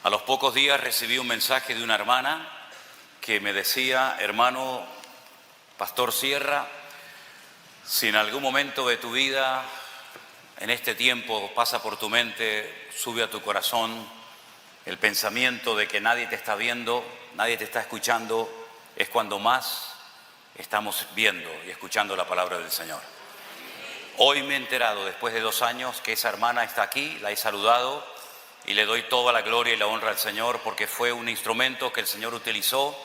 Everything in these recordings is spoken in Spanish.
A los pocos días recibí un mensaje de una hermana que me decía: hermano Pastor Sierra, si en algún momento de tu vida, en este tiempo, pasa por tu mente, sube a tu corazón el pensamiento de que nadie te está viendo, nadie te está escuchando, es cuando más estamos viendo y escuchando la palabra del Señor. Hoy me he enterado, después de 2 años, que esa hermana está aquí, la he saludado y le doy toda la gloria y la honra al Señor, porque fue un instrumento que el Señor utilizó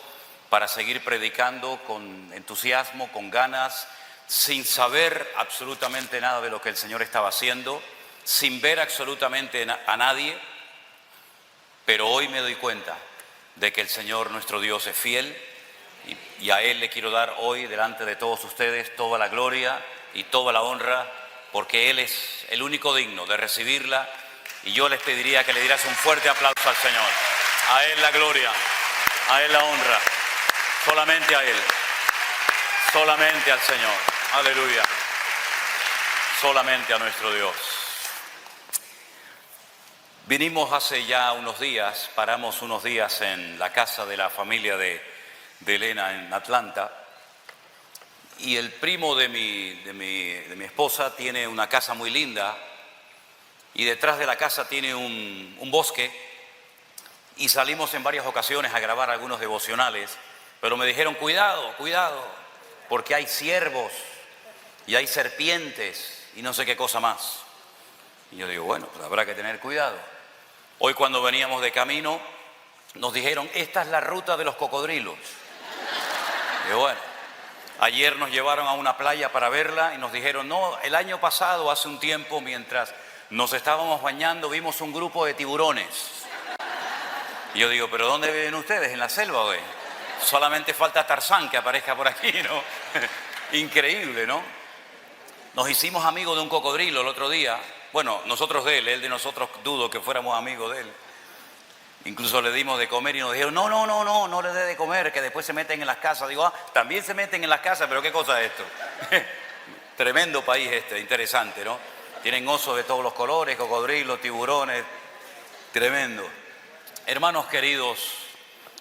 para seguir predicando con entusiasmo, con ganas, sin saber absolutamente nada de lo que el Señor estaba haciendo, sin ver absolutamente a nadie. Pero hoy me doy cuenta de que el Señor nuestro Dios es fiel y a Él le quiero dar hoy delante de todos ustedes toda la gloria y toda la honra, porque Él es el único digno de recibirla. Y yo les pediría que le dieras un fuerte aplauso al Señor. A Él la gloria, a Él la honra, solamente a Él, solamente al Señor. Aleluya, solamente a nuestro Dios. Vinimos hace ya unos días, paramos unos días en la casa de la familia de Elena en Atlanta, y el primo de mi esposa tiene una casa muy linda, y detrás de la casa tiene un bosque, y salimos en varias ocasiones a grabar algunos devocionales, pero me dijeron: cuidado, cuidado, porque hay ciervos y hay serpientes y no sé qué cosa más. Y yo digo, bueno, pues habrá que tener cuidado. Hoy cuando veníamos de camino nos dijeron: esta es la ruta de los cocodrilos. Y bueno, ayer nos llevaron a una playa para verla y nos dijeron: no, el año pasado, hace un tiempo, mientras nos estábamos bañando, vimos un grupo de tiburones. Y yo digo, ¿pero dónde viven ustedes? ¿En la selva o qué? Solamente falta Tarzán que aparezca por aquí, ¿no? Increíble, ¿no? Nos hicimos amigos de un cocodrilo el otro día. Bueno, nosotros de él de nosotros dudo que fuéramos amigos de él. Incluso le dimos de comer y nos dijeron: no le dé de comer, que después se meten en las casas. Digo, también se meten en las casas, pero ¿qué cosa es esto? Tremendo país este, interesante, ¿no? Tienen osos de todos los colores, cocodrilos, tiburones, tremendo. Hermanos queridos,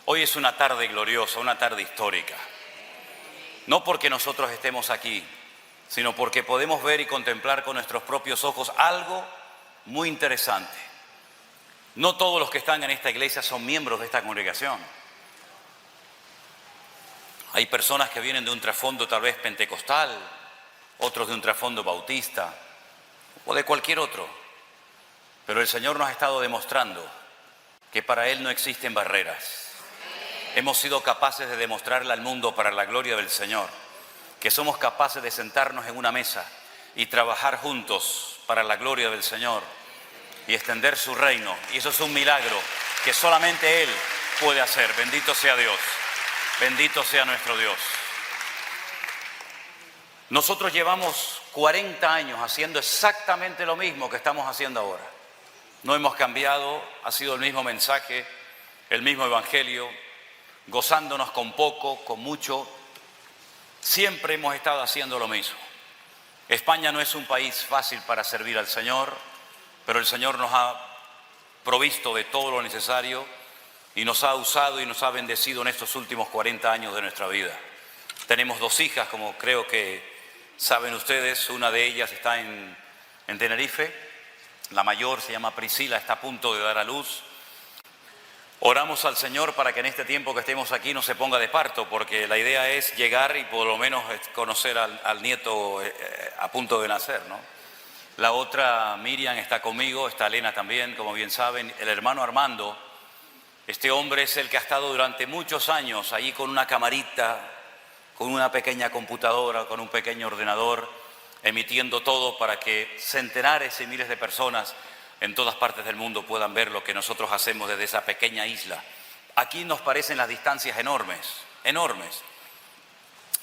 hoy es una tarde gloriosa, una tarde histórica. No porque nosotros estemos aquí, sino porque podemos ver y contemplar con nuestros propios ojos algo muy interesante. No todos los que están en esta iglesia son miembros de esta congregación. Hay personas que vienen de un trasfondo tal vez pentecostal, otros de un trasfondo bautista o de cualquier otro. Pero el Señor nos ha estado demostrando que para Él no existen barreras. Hemos sido capaces de demostrarle al mundo, para la gloria del Señor, que somos capaces de sentarnos en una mesa y trabajar juntos para la gloria del Señor y extender su reino. Y eso es un milagro que solamente Él puede hacer. Bendito sea Dios, bendito sea nuestro Dios. Nosotros llevamos 40 años haciendo exactamente lo mismo que estamos haciendo ahora. No hemos cambiado, ha sido el mismo mensaje, el mismo evangelio, gozándonos con poco, con mucho. Siempre hemos estado haciendo lo mismo. España no es un país fácil para servir al Señor, pero el Señor nos ha provisto de todo lo necesario y nos ha usado y nos ha bendecido en estos últimos 40 años de nuestra vida. Tenemos 2 hijas, como creo que saben ustedes. Una de ellas está en Tenerife, la mayor se llama Priscila, está a punto de dar a luz. Oramos al Señor para que en este tiempo que estemos aquí no se ponga de parto, porque la idea es llegar y por lo menos conocer al nieto a punto de nacer, ¿no? La otra, Miriam, está conmigo, está Elena también, como bien saben. El hermano Armando, este hombre es el que ha estado durante muchos años ahí con una camarita, con una pequeña computadora, con un pequeño ordenador, emitiendo todo para que centenares y miles de personas en todas partes del mundo puedan ver lo que nosotros hacemos desde esa pequeña isla. Aquí nos parecen las distancias enormes, enormes.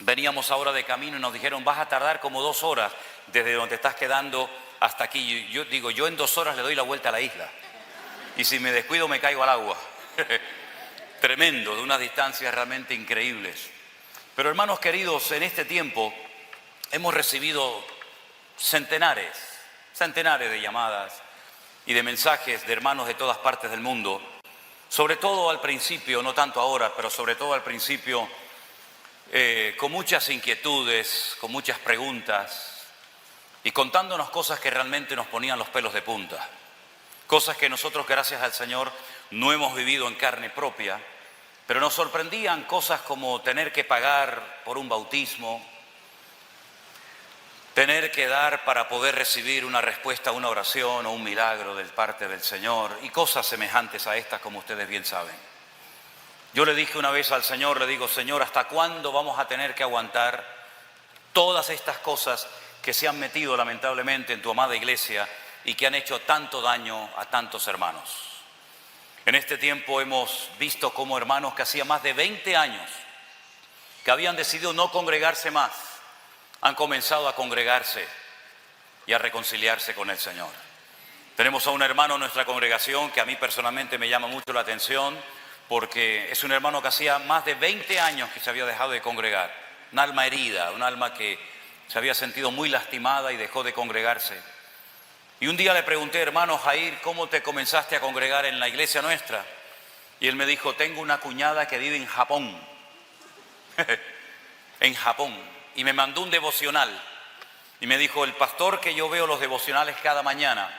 Veníamos ahora de camino y nos dijeron: vas a tardar como 2 horas desde donde te estás quedando hasta aquí. Yo digo, yo en 2 horas le doy la vuelta a la isla. Y si me descuido me caigo al agua. Tremendo, de unas distancias realmente increíbles. Pero hermanos queridos, en este tiempo hemos recibido centenares de llamadas y de mensajes de hermanos de todas partes del mundo sobre todo al principio, no tanto ahora, pero sobre todo al principio, con muchas inquietudes, con muchas preguntas y contándonos cosas que realmente nos ponían los pelos de punta. Cosas que nosotros, gracias al Señor, no hemos vivido en carne propia, pero nos sorprendían cosas como tener que pagar por un bautismo, tener que dar para poder recibir una respuesta a una oración o un milagro de parte del Señor y cosas semejantes a estas, como ustedes bien saben. Yo le dije una vez al Señor, le digo, Señor, ¿hasta cuándo vamos a tener que aguantar todas estas cosas que se han metido lamentablemente en tu amada iglesia y que han hecho tanto daño a tantos hermanos? En este tiempo hemos visto cómo hermanos que hacía más de 20 años que habían decidido no congregarse más, han comenzado a congregarse y a reconciliarse con el Señor. Tenemos a un hermano en nuestra congregación que a mí personalmente me llama mucho la atención porque es un hermano que hacía más de 20 años que se había dejado de congregar. Un alma herida, un alma que se había sentido muy lastimada y dejó de congregarse. Y un día le pregunté, hermano Jair, ¿cómo te comenzaste a congregar en la iglesia nuestra? Y él me dijo, tengo una cuñada que vive en Japón. En Japón. Y me mandó un devocional. Y me dijo, el pastor que yo veo los devocionales cada mañana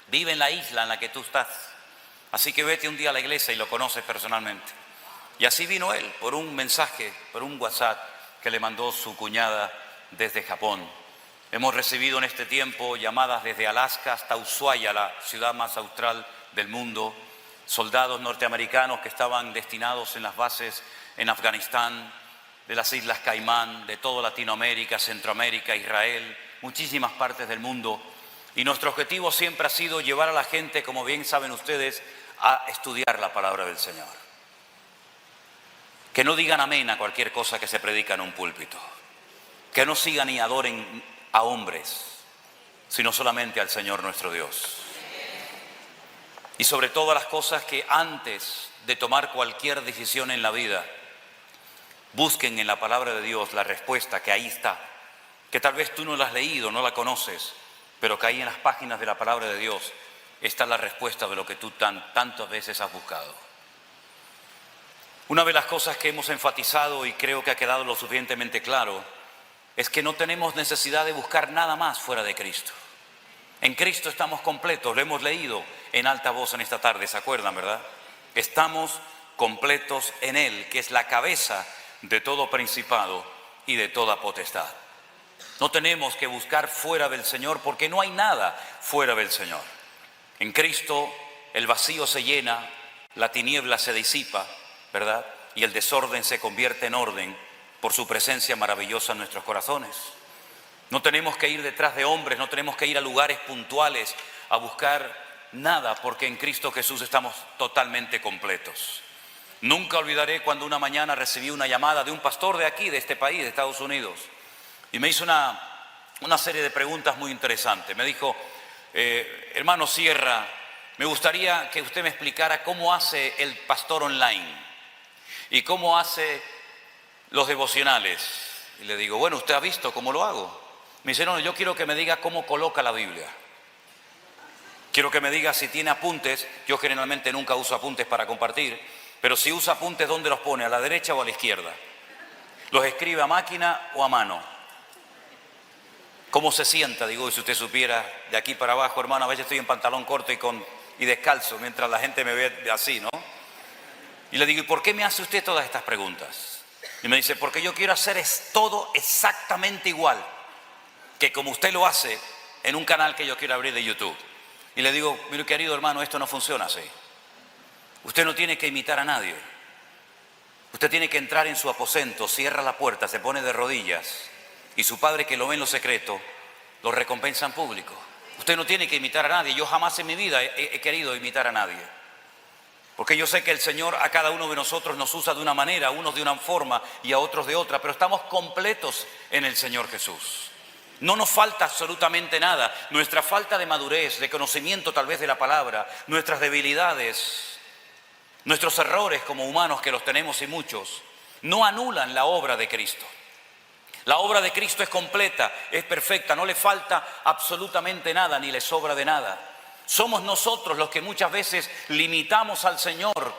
vive en la isla en la que tú estás. Así que vete un día a la iglesia y lo conoces personalmente. Y así vino él, por un mensaje, por un WhatsApp que le mandó su cuñada desde Japón. Hemos recibido en este tiempo llamadas desde Alaska hasta Ushuaia, la ciudad más austral del mundo, soldados norteamericanos que estaban destinados en las bases en Afganistán, de las Islas Caimán, de toda Latinoamérica, Centroamérica, Israel, muchísimas partes del mundo. Y nuestro objetivo siempre ha sido llevar a la gente, como bien saben ustedes, a estudiar la palabra del Señor. Que no digan amén a cualquier cosa que se predica en un púlpito. Que no sigan y adoren a hombres, sino solamente al Señor nuestro Dios. Y sobre todas las cosas, que antes de tomar cualquier decisión en la vida, busquen en la palabra de Dios la respuesta que ahí está, que tal vez tú no la has leído, no la conoces, pero que ahí en las páginas de la palabra de Dios está la respuesta de lo que tú tantas veces has buscado. Una de las cosas que hemos enfatizado y creo que ha quedado lo suficientemente claro es que no tenemos necesidad de buscar nada más fuera de Cristo. En Cristo estamos completos, lo hemos leído en alta voz en esta tarde, ¿se acuerdan, verdad? Estamos completos en Él, que es la cabeza de todo principado y de toda potestad. No tenemos que buscar fuera del Señor porque no hay nada fuera del Señor. En Cristo el vacío se llena, la tiniebla se disipa, ¿verdad? Y el desorden se convierte en orden por su presencia maravillosa en nuestros corazones. No tenemos que ir detrás de hombres, no tenemos que ir a lugares puntuales a buscar nada, porque en Cristo Jesús estamos totalmente completos. Nunca olvidaré cuando una mañana recibí una llamada de un pastor de aquí, de este país, de Estados Unidos, y me hizo una serie de preguntas muy interesantes. Me dijo, hermano Sierra, me gustaría que usted me explicara cómo hace el pastor online y cómo hace los devocionales. Y le digo, bueno, ¿usted ha visto cómo lo hago? Me dice, no, yo quiero que me diga cómo coloca la Biblia. Quiero que me diga si tiene apuntes. Yo generalmente nunca uso apuntes para compartir, pero si usa apuntes, ¿dónde los pone? ¿A la derecha o a la izquierda? ¿Los escribe a máquina o a mano? ¿Cómo se sienta? Digo, si usted supiera, de aquí para abajo, hermano, a veces estoy en pantalón corto y descalzo, mientras la gente me ve así, ¿no? Y le digo, ¿y por qué me hace usted todas estas preguntas? Y me dice, porque yo quiero hacer todo exactamente igual que como usted lo hace en un canal que yo quiero abrir de YouTube. Y le digo, mire querido hermano, esto no funciona así. Usted no tiene que imitar a nadie. Usted tiene que entrar en su aposento, cierra la puerta, se pone de rodillas y su Padre, que lo ve en lo secreto, lo recompensa en público. Usted no tiene que imitar a nadie. Yo jamás en mi vida he querido imitar a nadie, porque yo sé que el Señor a cada uno de nosotros nos usa de una manera, a unos de una forma y a otros de otra, pero estamos completos en el Señor Jesús. No nos falta absolutamente nada. Nuestra falta de madurez, de conocimiento tal vez de la palabra, nuestras debilidades, nuestros errores como humanos, que los tenemos y muchos, no anulan la obra de Cristo. La obra de Cristo es completa, es perfecta, no le falta absolutamente nada, ni le sobra de nada. Somos nosotros los que muchas veces limitamos al Señor,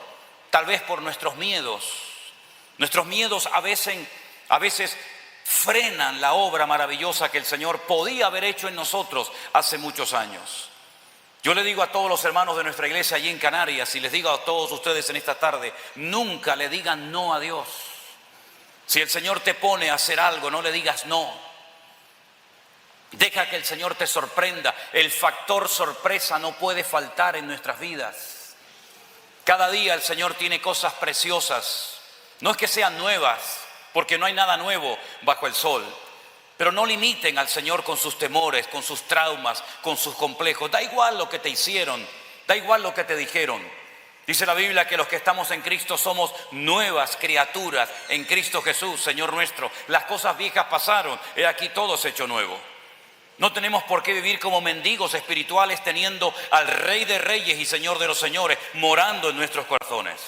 tal vez por nuestros miedos. Nuestros miedos a veces frenan la obra maravillosa que el Señor podía haber hecho en nosotros hace muchos años. Yo le digo a todos los hermanos de nuestra iglesia allí en Canarias, y les digo a todos ustedes en esta tarde, nunca le digan no a Dios. Si el Señor te pone a hacer algo, no le digas no. Deja que el Señor te sorprenda. El factor sorpresa no puede faltar en nuestras vidas. Cada día el Señor tiene cosas preciosas. No es que sean nuevas, porque no hay nada nuevo bajo el sol. Pero no limiten al Señor con sus temores, con sus traumas, con sus complejos. Da igual lo que te hicieron, da igual lo que te dijeron. Dice la Biblia que los que estamos en Cristo somos nuevas criaturas en Cristo Jesús, Señor nuestro. Las cosas viejas pasaron, he aquí todo es hecho nuevo. No tenemos por qué vivir como mendigos espirituales teniendo al Rey de Reyes y Señor de los Señores morando en nuestros corazones.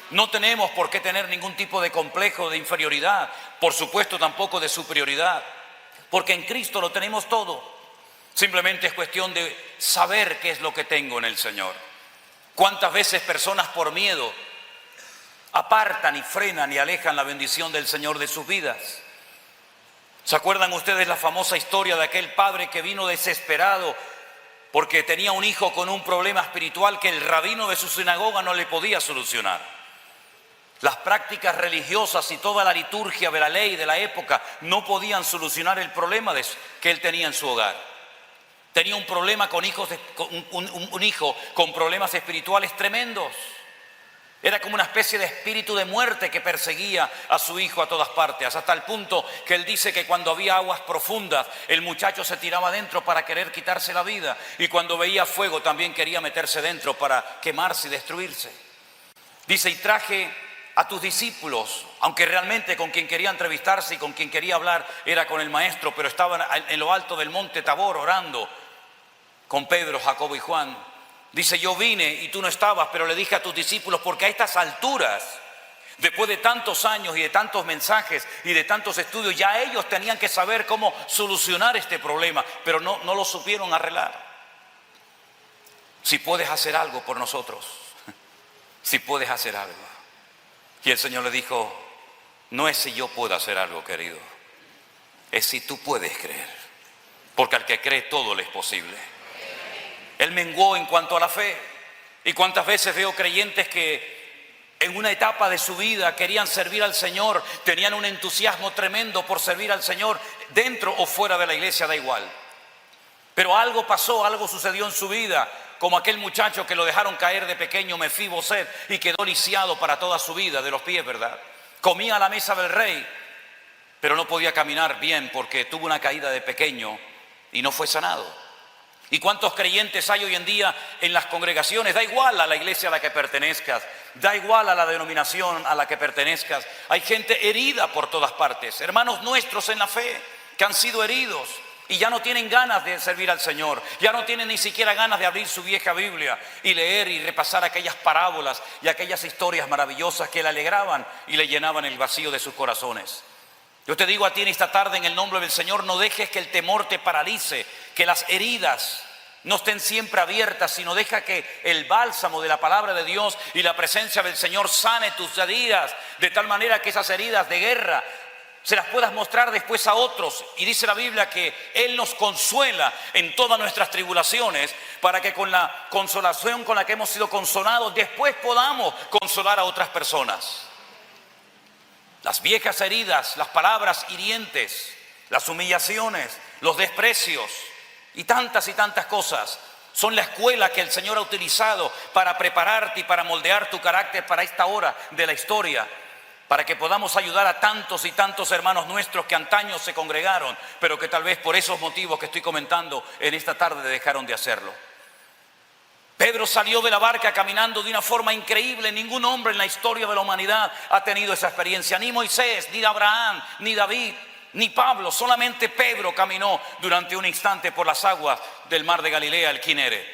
No tenemos por qué tener ningún tipo de complejo de inferioridad, por supuesto tampoco de superioridad. Porque en Cristo lo tenemos todo. Simplemente es cuestión de saber qué es lo que tengo en el Señor. ¿Cuántas veces personas por miedo apartan y frenan y alejan la bendición del Señor de sus vidas? ¿Se acuerdan ustedes la famosa historia de aquel padre que vino desesperado porque tenía un hijo con un problema espiritual que el rabino de su sinagoga no le podía solucionar? Las prácticas religiosas y toda la liturgia de la ley de la época no podían solucionar el problema que él tenía en su hogar. Tenía un problema con un hijo con problemas espirituales tremendos. Era como una especie de espíritu de muerte que perseguía a su hijo a todas partes, hasta el punto que él dice que cuando había aguas profundas, el muchacho se tiraba adentro para querer quitarse la vida, y cuando veía fuego también quería meterse dentro para quemarse y destruirse. Dice, y traje a tus discípulos, aunque realmente con quien quería entrevistarse y con quien quería hablar era con el maestro, pero estaban en lo alto del monte Tabor orando con Pedro, Jacobo y Juan. Dice, yo vine y tú no estabas, pero le dije a tus discípulos, porque a estas alturas, después de tantos años y de tantos mensajes y de tantos estudios, ya ellos tenían que saber cómo solucionar este problema, pero no lo supieron arreglar. Si puedes hacer algo por nosotros, si puedes hacer algo. Y el Señor le dijo, no es si yo puedo hacer algo, querido, es si tú puedes creer, porque al que cree todo le es posible. Él menguó en cuanto a la fe. Y cuántas veces veo creyentes que en una etapa de su vida querían servir al Señor, tenían un entusiasmo tremendo por servir al Señor, dentro o fuera de la iglesia, da igual. Pero algo pasó, algo sucedió en su vida, como aquel muchacho que lo dejaron caer de pequeño, Mefiboset, y quedó lisiado para toda su vida de los pies, ¿verdad? Comía a la mesa del rey, pero no podía caminar bien porque tuvo una caída de pequeño y no fue sanado. ¿Y cuántos creyentes hay hoy en día en las congregaciones? Da igual a la iglesia a la que pertenezcas, da igual a la denominación a la que pertenezcas. Hay gente herida por todas partes, hermanos nuestros en la fe que han sido heridos y ya no tienen ganas de servir al Señor, ya no tienen ni siquiera ganas de abrir su vieja Biblia y leer y repasar aquellas parábolas y aquellas historias maravillosas que le alegraban y le llenaban el vacío de sus corazones. Yo te digo a ti en esta tarde, en el nombre del Señor, no dejes que el temor te paralice, que las heridas no estén siempre abiertas, sino deja que el bálsamo de la palabra de Dios y la presencia del Señor sane tus heridas, de tal manera que esas heridas de guerra se las puedas mostrar después a otros. Y dice la Biblia que Él nos consuela en todas nuestras tribulaciones, para que con la consolación con la que hemos sido consolados, después podamos consolar a otras personas. Las viejas heridas, las palabras hirientes, las humillaciones, los desprecios y tantas cosas son la escuela que el Señor ha utilizado para prepararte y para moldear tu carácter para esta hora de la historia, para que podamos ayudar a tantos y tantos hermanos nuestros que antaño se congregaron, pero que tal vez por esos motivos que estoy comentando en esta tarde dejaron de hacerlo. Pedro salió de la barca caminando de una forma increíble. Ningún hombre en la historia de la humanidad ha tenido esa experiencia. Ni Moisés, ni Abraham, ni David, ni Pablo. Solamente Pedro caminó durante un instante por las aguas del mar de Galilea, el Kineret.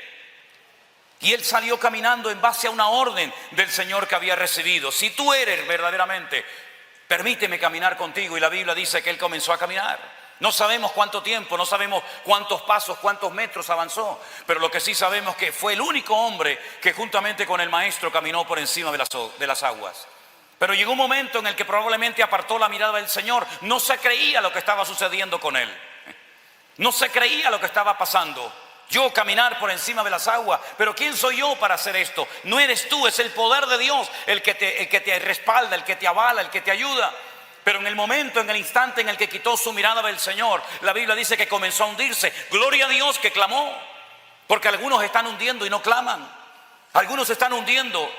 Y él salió caminando en base a una orden del Señor que había recibido. Si tú eres verdaderamente, permíteme caminar contigo. Y la Biblia dice que él comenzó a caminar. No sabemos cuánto tiempo, no sabemos cuántos pasos, cuántos metros avanzó, pero lo que sí sabemos es que fue el único hombre que juntamente con el maestro caminó por encima de las aguas. Pero llegó un momento en el que probablemente apartó la mirada del Señor. No se creía lo que estaba sucediendo con él. No se creía lo que estaba pasando. Yo caminar por encima de las aguas, pero ¿quién soy yo para hacer esto? No eres tú, es el poder de Dios el que te respalda, el que te avala, el que te ayuda. Pero en el momento, en el instante en el que quitó su mirada del Señor, la Biblia dice que comenzó a hundirse. Gloria a Dios que clamó, porque algunos están hundiendo y no claman. Algunos están hundiendo,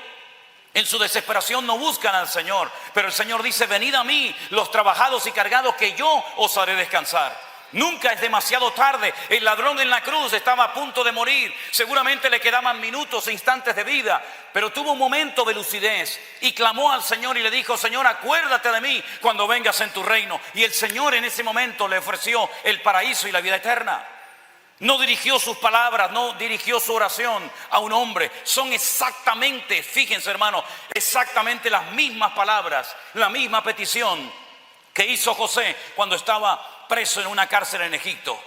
en su desesperación no buscan al Señor. Pero el Señor dice: venid a mí los trabajados y cargados, que yo os haré descansar. Nunca es demasiado tarde. El ladrón en la cruz estaba a punto de morir. Seguramente le quedaban minutos e instantes de vida, pero tuvo un momento de lucidez y clamó al Señor y le dijo: Señor, acuérdate de mí cuando vengas en tu reino. Y el Señor en ese momento le ofreció el paraíso y la vida eterna. No dirigió sus palabras, no dirigió su oración a un hombre. Son exactamente, fíjense hermano, exactamente las mismas palabras, la misma petición que hizo José cuando estaba preso en una cárcel en Egipto.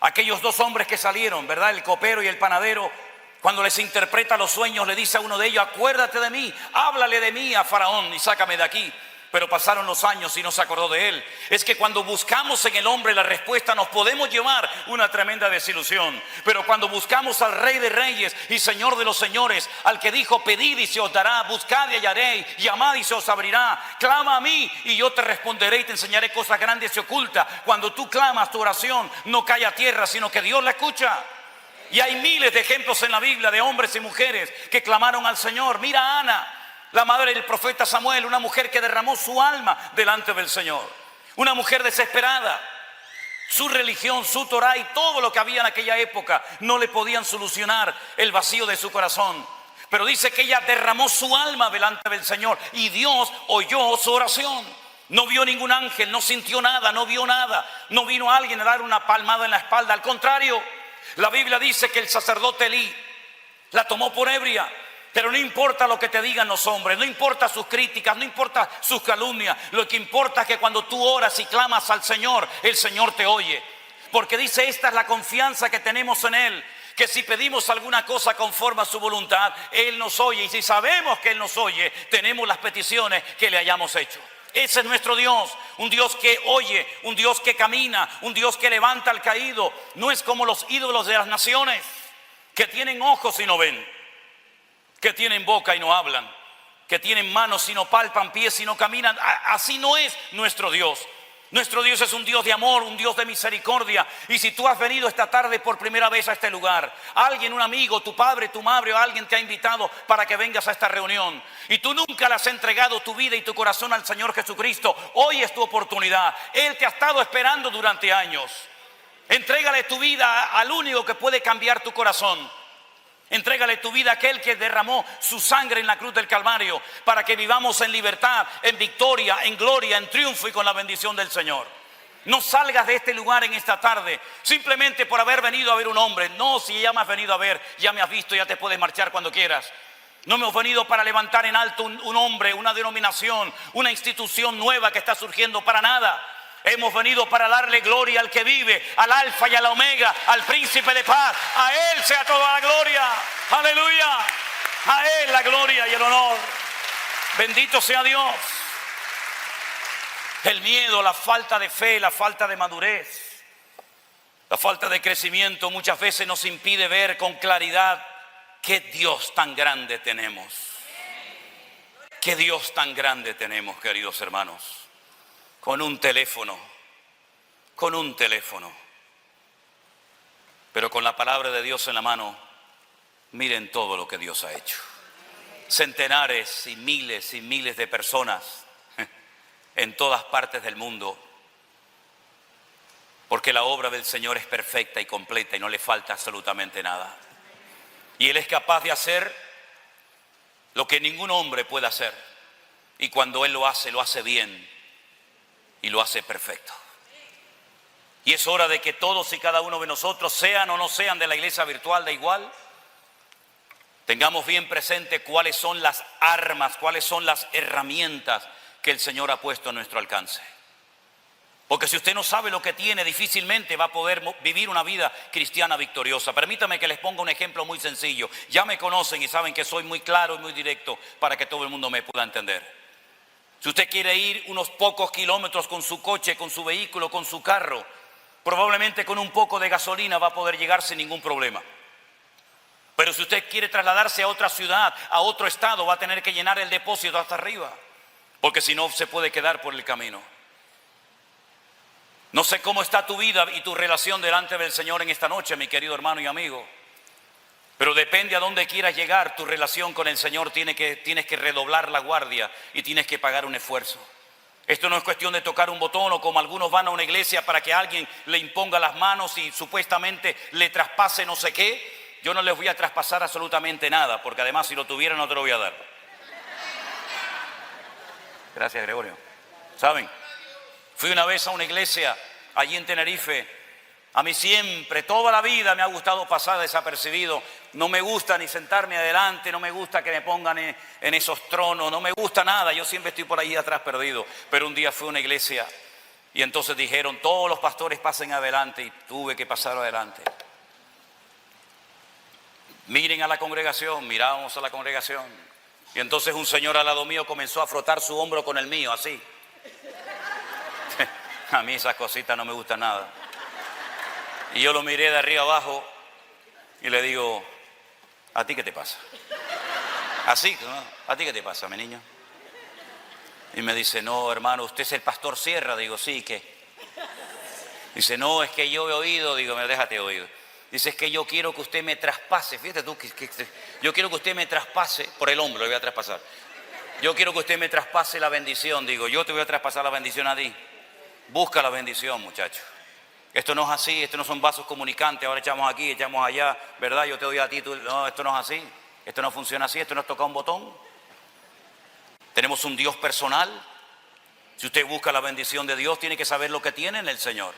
Aquellos dos hombres que salieron, ¿verdad? El copero y el panadero, cuando les interpreta los sueños, le dice a uno de ellos: acuérdate de mí, háblale de mí a Faraón y sácame de aquí. Pero pasaron los años y no se acordó de él. Es que cuando buscamos en el hombre la respuesta, nos podemos llevar una tremenda desilusión. Pero cuando buscamos al Rey de Reyes y Señor de los Señores, al que dijo: pedid y se os dará, buscad y hallaréis, llamad y se os abrirá, clama a mí y yo te responderé y te enseñaré cosas grandes y ocultas. Cuando tú clamas, tu oración no cae a tierra, sino que Dios la escucha. Y hay miles de ejemplos en la Biblia de hombres y mujeres que clamaron al Señor. Mira a Ana, la madre del profeta Samuel, una mujer que derramó su alma delante del Señor. Una mujer desesperada. Su religión, su Torah y todo lo que había en aquella época no le podían solucionar el vacío de su corazón. Pero dice que ella derramó su alma delante del Señor y Dios oyó su oración. No vio ningún ángel, no sintió nada, no vio nada. No vino alguien a dar una palmada en la espalda. Al contrario, la Biblia dice que el sacerdote Elí la tomó por ebria. Pero no importa lo que te digan los hombres, no importa sus críticas, no importa sus calumnias. Lo que importa es que cuando tú oras y clamas al Señor, el Señor te oye. Porque dice: esta es la confianza que tenemos en Él, que si pedimos alguna cosa conforme a su voluntad, Él nos oye. Y si sabemos que Él nos oye, tenemos las peticiones que le hayamos hecho. Ese es nuestro Dios, un Dios que oye, un Dios que camina, un Dios que levanta al caído. No es como los ídolos de las naciones, que tienen ojos y no ven, que tienen boca y no hablan, que tienen manos y no palpan, pies y no caminan. Así no es nuestro Dios. Nuestro Dios es un Dios de amor, un Dios de misericordia. Y si tú has venido esta tarde por primera vez a este lugar, alguien, un amigo, tu padre, tu madre o alguien te ha invitado para que vengas a esta reunión, y tú nunca le has entregado tu vida y tu corazón al Señor Jesucristo, hoy es tu oportunidad. Él te ha estado esperando durante años. Entrégale tu vida al único que puede cambiar tu corazón. Entrégale tu vida a aquel que derramó su sangre en la cruz del Calvario para que vivamos en libertad, en victoria, en gloria, en triunfo y con la bendición del Señor. No salgas de este lugar en esta tarde simplemente por haber venido a ver un hombre. No, si ya me has venido a ver, ya me has visto, ya te puedes marchar cuando quieras. No hemos venido para levantar en alto un hombre, una denominación, una institución nueva que está surgiendo, para nada. Hemos venido para darle gloria al que vive, al alfa y al omega, al príncipe de paz. A Él sea toda la gloria. Aleluya. A Él la gloria y el honor. Bendito sea Dios. El miedo, la falta de fe, la falta de madurez, la falta de crecimiento muchas veces nos impide ver con claridad qué Dios tan grande tenemos. Qué Dios tan grande tenemos, queridos hermanos. Con un teléfono, pero con la palabra de Dios en la mano, miren todo lo que Dios ha hecho. Centenares y miles de personas en todas partes del mundo, porque la obra del Señor es perfecta y completa y no le falta absolutamente nada. Y Él es capaz de hacer lo que ningún hombre puede hacer, y cuando Él lo hace bien. Y lo hace perfecto. Y es hora de que todos y cada uno de nosotros, sean o no sean de la iglesia virtual, da igual, tengamos bien presente cuáles son las armas, cuáles son las herramientas que el Señor ha puesto a nuestro alcance. Porque si usted no sabe lo que tiene, difícilmente va a poder vivir una vida cristiana victoriosa. Permítame que les ponga un ejemplo muy sencillo. Ya me conocen y saben que soy muy claro y muy directo para que todo el mundo me pueda entender. Si usted quiere ir unos pocos kilómetros con su coche, con su vehículo, con su carro, probablemente con un poco de gasolina va a poder llegar sin ningún problema. Pero si usted quiere trasladarse a otra ciudad, a otro estado, va a tener que llenar el depósito hasta arriba, porque si no se puede quedar por el camino. No sé cómo está tu vida y tu relación delante del Señor en esta noche, mi querido hermano y amigo. Pero depende a dónde quieras llegar, tu relación con el Señor tienes que redoblar la guardia y tienes que pagar un esfuerzo. Esto no es cuestión de tocar un botón o como algunos van a una iglesia para que alguien le imponga las manos y supuestamente le traspase no sé qué. Yo no les voy a traspasar absolutamente nada, porque además si lo tuviera no te lo voy a dar. Gracias, Gregorio. ¿Saben? Fui una vez a una iglesia allí en Tenerife. A mí siempre, toda la vida me ha gustado pasar desapercibido. No me gusta ni sentarme adelante, no me gusta que me pongan en esos tronos, no me gusta nada. Yo siempre estoy por ahí atrás perdido. Pero un día fui a una iglesia y entonces dijeron, todos los pastores pasen adelante, y tuve que pasar adelante. Miren a la congregación, mirábamos a la congregación. Y entonces un señor al lado mío comenzó a frotar su hombro con el mío, así. A mí esas cositas no me gustan nada. Y yo lo miré de arriba abajo y le digo, ¿a ti qué te pasa? Así, ¿no? ¿A ti qué te pasa, mi niño? Y me dice, no, hermano, ¿usted es el pastor Sierra? Digo, sí, ¿qué? Dice, no, es que yo he oído. Digo, déjate oír. Dice, es que yo quiero que usted me traspase. Fíjate tú, yo quiero que usted me traspase, por el hombro le voy a traspasar. Yo quiero que usted me traspase la bendición. Digo, yo te voy a traspasar la bendición a ti. Busca la bendición, muchacho. Esto no es así, esto no son vasos comunicantes, ahora echamos aquí, echamos allá, ¿verdad? Yo te doy a ti, tú... No, esto no es así, esto no funciona así, esto no es tocar un botón. Tenemos un Dios personal. Si usted busca la bendición de Dios, tiene que saber lo que tiene en el Señor.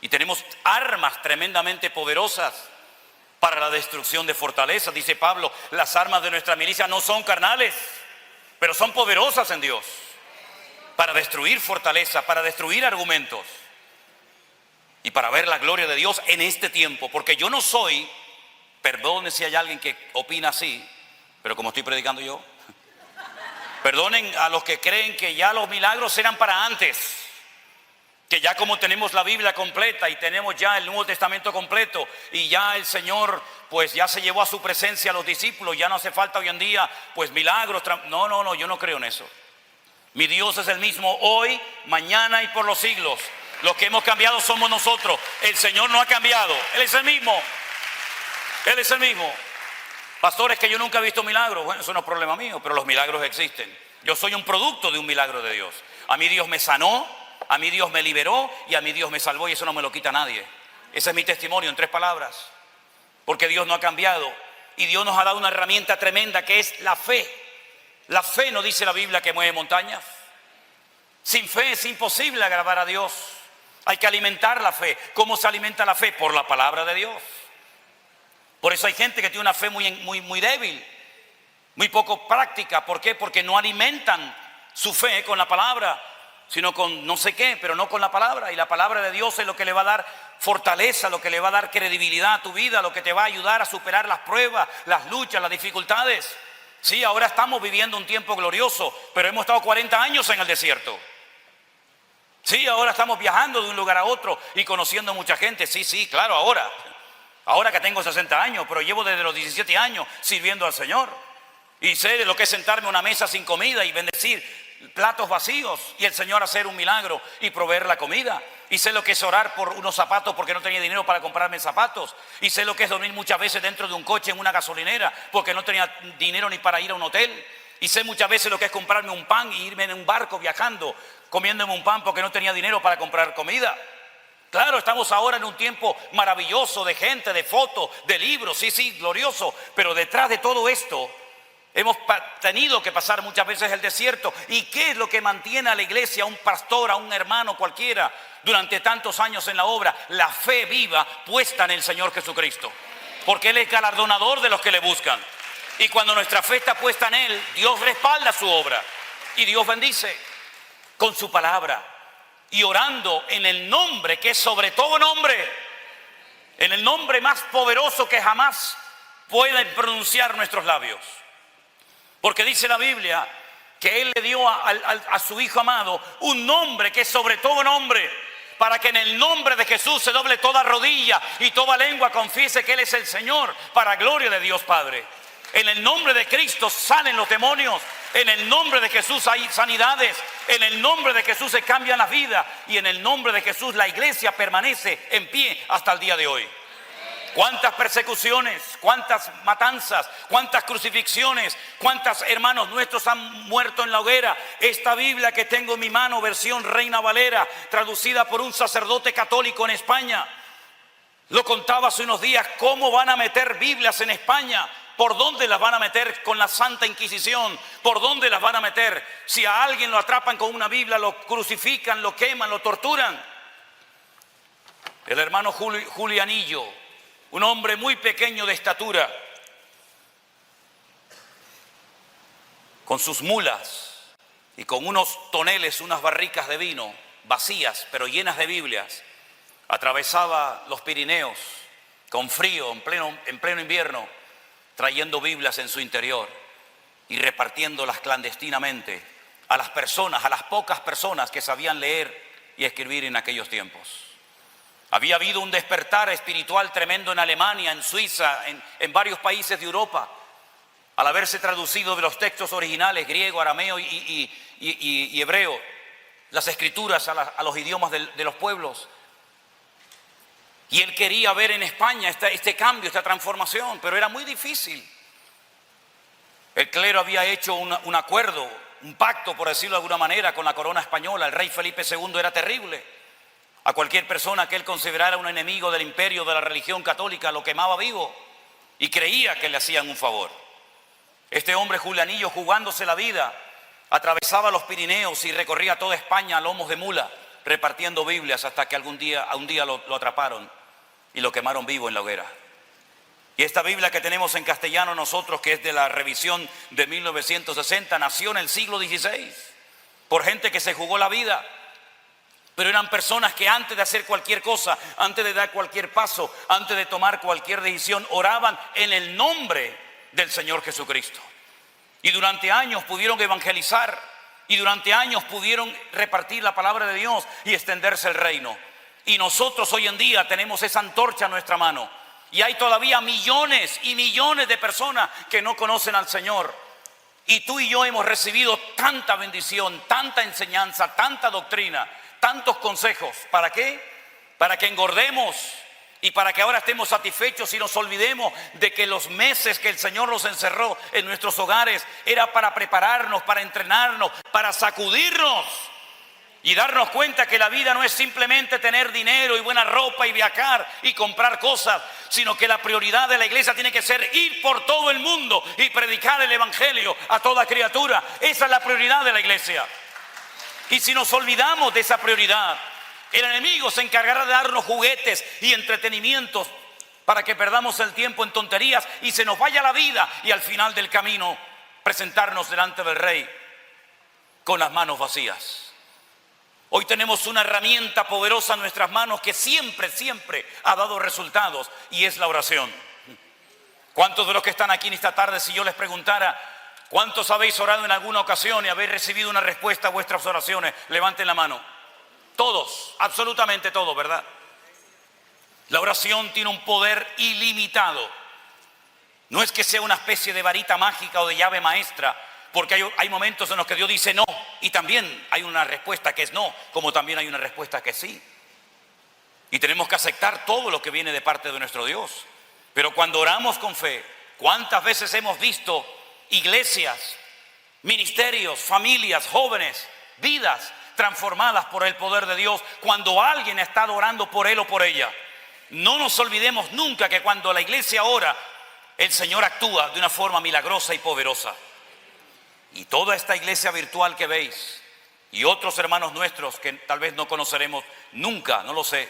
Y tenemos armas tremendamente poderosas para la destrucción de fortalezas. Dice Pablo, las armas de nuestra milicia no son carnales, pero son poderosas en Dios. Para destruir fortalezas, para destruir argumentos. Y para ver la gloria de Dios en este tiempo. Porque yo no soy, perdone si hay alguien que opina así, pero como estoy predicando yo, perdonen a los que creen que ya los milagros eran para antes. Que ya como tenemos la Biblia completa y tenemos ya el Nuevo Testamento completo y ya el Señor pues ya se llevó a su presencia a los discípulos, ya no hace falta hoy en día pues milagros. No, yo no creo en eso. Mi Dios es el mismo hoy, mañana y por los siglos. Los que hemos cambiado somos nosotros. El Señor no ha cambiado. Él es el mismo. Él es el mismo. Pastores, que yo nunca he visto milagros. Bueno, eso no es problema mío, pero los milagros existen. Yo soy un producto de un milagro de Dios. A mí Dios me sanó, a mí Dios me liberó y a mí Dios me salvó y eso no me lo quita nadie. Ese es mi testimonio en 3 palabras. Porque Dios no ha cambiado y Dios nos ha dado una herramienta tremenda que es la fe. La fe, no dice la Biblia, que mueve montañas. Sin fe es imposible agradar a Dios. Hay que alimentar la fe. ¿Cómo se alimenta la fe? Por la palabra de Dios. Por eso hay gente que tiene una fe muy débil, muy poco práctica. ¿Por qué? Porque no alimentan su fe con la palabra, sino con no sé qué, pero no con la palabra. Y la palabra de Dios es lo que le va a dar fortaleza, lo que le va a dar credibilidad a tu vida, lo que te va a ayudar a superar las pruebas, las luchas, las dificultades. Sí, ahora estamos viviendo un tiempo glorioso, pero hemos estado 40 años en el desierto. Sí, ahora estamos viajando de un lugar a otro y conociendo mucha gente. Sí, claro, ahora que tengo 60 años, pero llevo desde los 17 años sirviendo al Señor. Y sé de lo que es sentarme a una mesa sin comida y bendecir platos vacíos y el Señor hacer un milagro y proveer la comida. Y sé lo que es orar por unos zapatos porque no tenía dinero para comprarme zapatos. Y sé lo que es dormir muchas veces dentro de un coche en una gasolinera porque no tenía dinero ni para ir a un hotel. Y sé muchas veces lo que es comprarme un pan y irme en un barco viajando, comiéndome un pan porque no tenía dinero para comprar comida. Claro, estamos ahora en un tiempo maravilloso de gente, de fotos, de libros, sí, glorioso. Pero detrás de todo esto hemos tenido que pasar muchas veces el desierto. ¿Y qué es lo que mantiene a la iglesia, a un pastor, a un hermano cualquiera durante tantos años en la obra? La fe viva puesta en el Señor Jesucristo. Porque Él es galardonador de los que le buscan. Y cuando nuestra fe está puesta en Él, Dios respalda su obra. Y Dios bendice con su palabra. y orando en el nombre que es sobre todo nombre, en el nombre más poderoso que jamás pueden pronunciar nuestros labios. Porque dice la Biblia que Él le dio a su Hijo amado un nombre que es sobre todo nombre, para que en el nombre de Jesús se doble toda rodilla y toda lengua confiese que Él es el Señor, para gloria de Dios Padre. En el nombre de Cristo salen los demonios, en el nombre de Jesús hay sanidades, en el nombre de Jesús se cambian las vidas y en el nombre de Jesús la iglesia permanece en pie hasta el día de hoy. Cuántas persecuciones, cuántas matanzas, cuántas crucifixiones, cuántos hermanos nuestros han muerto en la hoguera. Esta Biblia que tengo en mi mano, versión Reina Valera, traducida por un sacerdote católico en España, lo contaba hace unos días. ¿Cómo van a meter Biblias en España? ¿Por dónde las van a meter con la Santa Inquisición? ¿Por dónde las van a meter? Si a alguien lo atrapan con una Biblia, lo crucifican, lo queman, lo torturan. El hermano Julianillo, un hombre muy pequeño de estatura, con sus mulas y con unos toneles, unas barricas de vino vacías pero llenas de Biblias, atravesaba los Pirineos con frío en pleno invierno, trayendo Biblias en su interior y repartiéndolas clandestinamente a las personas, a las pocas personas que sabían leer y escribir en aquellos tiempos. Había habido un despertar espiritual tremendo en Alemania, en Suiza, en varios países de Europa, al haberse traducido de los textos originales, griego, arameo y hebreo, las escrituras a los idiomas de los pueblos. Y él quería ver en España este cambio, esta transformación, pero era muy difícil. El clero había hecho un acuerdo, un pacto, por decirlo de alguna manera, con la corona española. El rey Felipe II era terrible. A cualquier persona que él considerara un enemigo del imperio, de la religión católica, lo quemaba vivo y creía que le hacían un favor. Este hombre Julianillo, jugándose la vida, atravesaba los Pirineos y recorría toda España a lomos de mula, repartiendo Biblias, hasta que un día lo atraparon y lo quemaron vivo en la hoguera. Y esta Biblia que tenemos en castellano nosotros, que es de la revisión de 1960, nació en el siglo XVI por gente que se jugó la vida. Pero eran personas que antes de hacer cualquier cosa, antes de dar cualquier paso, antes de tomar cualquier decisión, oraban en el nombre del Señor Jesucristo. Y durante años pudieron evangelizar, y durante años pudieron repartir la palabra de Dios y extenderse el reino. Y nosotros hoy en día tenemos esa antorcha en nuestra mano. Y hay todavía millones y millones de personas que no conocen al Señor. Y tú y yo hemos recibido tanta bendición, tanta enseñanza, tanta doctrina, tantos consejos. ¿Para qué? Para que engordemos y para que ahora estemos satisfechos y nos olvidemos de que los meses que el Señor nos encerró en nuestros hogares era para prepararnos, para entrenarnos, para sacudirnos y darnos cuenta que la vida no es simplemente tener dinero y buena ropa y viajar y comprar cosas, sino que la prioridad de la iglesia tiene que ser ir por todo el mundo y predicar el evangelio a toda criatura. Esa es la prioridad de la iglesia. Y si nos olvidamos de esa prioridad, el enemigo se encargará de darnos juguetes y entretenimientos para que perdamos el tiempo en tonterías y se nos vaya la vida y al final del camino presentarnos delante del Rey con las manos vacías. Hoy tenemos una herramienta poderosa en nuestras manos que siempre ha dado resultados, y es la oración. ¿Cuántos de los que están aquí en esta tarde, si yo les preguntara cuántos habéis orado en alguna ocasión y habéis recibido una respuesta a vuestras oraciones? Levanten la mano. Todos, absolutamente todos, ¿verdad? La oración tiene un poder ilimitado. No es que sea una especie de varita mágica o de llave maestra, porque hay momentos en los que Dios dice no, y también hay una respuesta que es no, como también hay una respuesta que es sí. Y tenemos que aceptar todo lo que viene de parte de nuestro Dios. Pero cuando oramos con fe, ¿cuántas veces hemos visto iglesias, ministerios, familias, jóvenes, vidas transformadas por el poder de Dios cuando alguien ha estado orando por él o por ella? No nos olvidemos nunca que cuando la iglesia ora, el Señor actúa de una forma milagrosa y poderosa. Y toda esta iglesia virtual que veis, y otros hermanos nuestros que tal vez no conoceremos nunca, no lo sé,